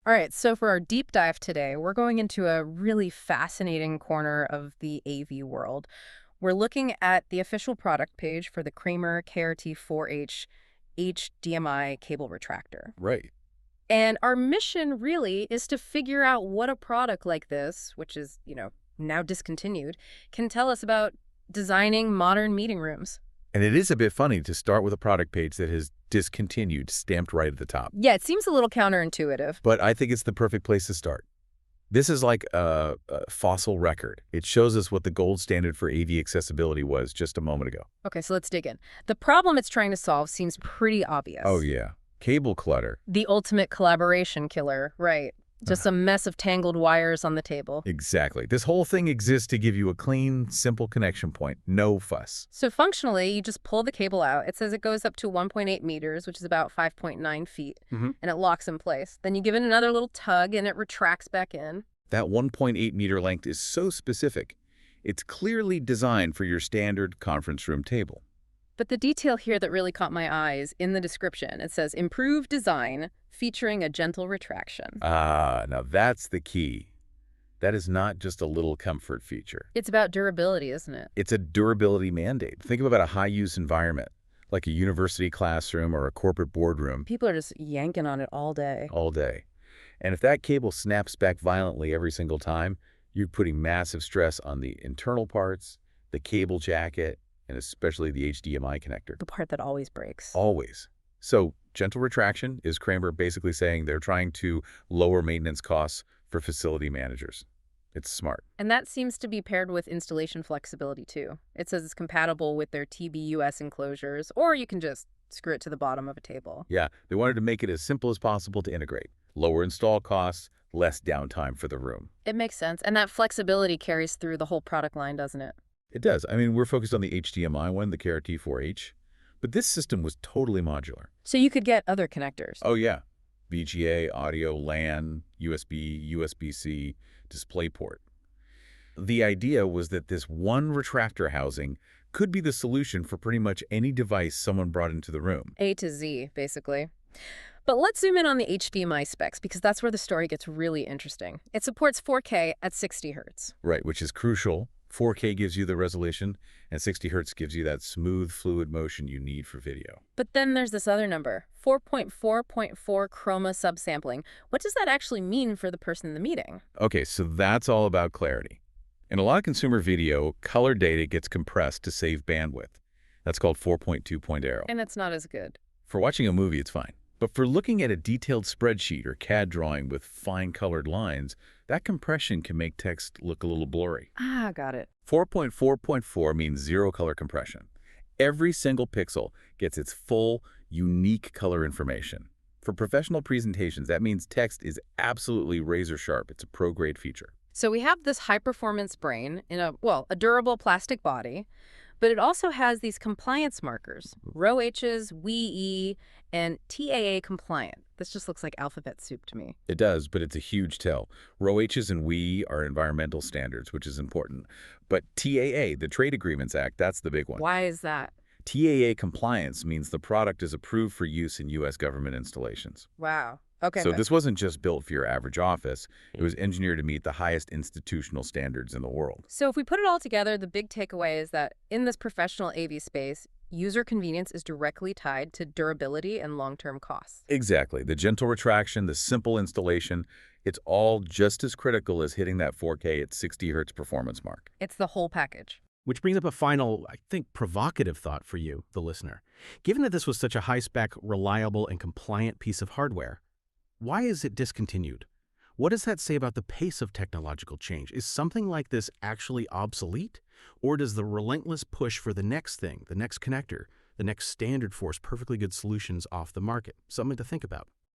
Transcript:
All right, so for our deep dive today, we're going into a really fascinating corner of the AV world. We're looking at the official product page for the Kramer KRT-4-H HDMI cable retractor. Right. And our mission really is to figure out what a product like this, which is, now discontinued, can tell us about designing modern meeting rooms. And it is a bit funny to start with a product page that has discontinued stamped right at the top. Yeah, it seems a little counterintuitive. But I think it's the perfect place to start. This is like a fossil record. It shows us what the gold standard for AV accessibility was just a moment ago. Okay, so let's dig in. The problem it's trying to solve seems pretty obvious. Oh, yeah. Cable clutter. The ultimate collaboration killer, right. Just a mess of tangled wires on the table. Exactly. This whole thing exists to give you a clean, simple connection point. No fuss. So functionally, you just pull the cable out. It says it goes up to 1.8 meters, which is about 5.9 feet, and it locks in place. Then you give it another little tug, and it retracts back in. That 1.8 meter length is so specific. It's clearly designed for your standard conference room table. But the detail here that really caught my eye is in the description. It says, improved design featuring a gentle retraction. Ah, now that's the key. That is not just a little comfort feature. It's about durability, isn't it? It's a durability mandate. Think about a high-use environment, like a university classroom or a corporate boardroom. People are just yanking on it all day. All day. And if that cable snaps back violently every single time, you're putting massive stress on the internal parts, the cable jacket, and especially the HDMI connector. The part that always breaks. Always. So gentle retraction is Kramer basically saying they're trying to lower maintenance costs for facility managers. It's smart. And that seems to be paired with installation flexibility, too. It says it's compatible with their TBUS enclosures, or you can just screw it to the bottom of a table. Yeah, they wanted to make it as simple as possible to integrate. Lower install costs, less downtime for the room. It makes sense. And that flexibility carries through the whole product line, doesn't it? It does. I mean, we're focused on the HDMI one, the KRT-4-H, but this system was totally modular. So you could get other connectors. Oh, yeah. VGA, audio, LAN, USB, USB-C, DisplayPort. The idea was that this one retractor housing could be the solution for pretty much any device someone brought into the room. A to Z, basically. But let's zoom in on the HDMI specs, because that's where the story gets really interesting. It supports 4K at 60 hertz. Right, which is crucial. 4K gives you the resolution, and 60 hertz gives you that smooth, fluid motion you need for video. But then there's this other number, 4.4.4 chroma subsampling. What does that actually mean for the person in the meeting? Okay, so that's all about clarity. In a lot of consumer video, color data gets compressed to save bandwidth. That's called 4.2.0. And it's not as good. For watching a movie, it's fine. But for looking at a detailed spreadsheet or CAD drawing with fine colored lines, that compression can make text look a little blurry. Ah, got it. 4.4.4 means zero color compression. Every single pixel gets its full, unique color information. For professional presentations, that means text is absolutely razor sharp. It's a pro-grade feature. So we have this high-performance brain in a durable plastic body, but it also has these compliance markers, RoH's, WEE, and TAA compliant. This just looks like alphabet soup to me. It does, but it's a huge tell. RoH's and WEE are environmental standards, which is important. But TAA, the Trade Agreements Act, that's the big one. Why is that? TAA compliance means the product is approved for use in U.S. government installations. Wow. Okay. So this wasn't just built for your average office. It was engineered to meet the highest institutional standards in the world. So if we put it all together, the big takeaway is that in this professional AV space, user convenience is directly tied to durability and long-term costs. Exactly. The gentle retraction, the simple installation, it's all just as critical as hitting that 4K at 60 hertz performance mark. It's the whole package. Which brings up a final, I think, provocative thought for you, the listener. Given that this was such a high-spec, reliable, and compliant piece of hardware, why is it discontinued? What does that say about the pace of technological change? Is something like this actually obsolete? Or does the relentless push for the next thing, the next connector, the next standard force perfectly good solutions off the market? Something to think about.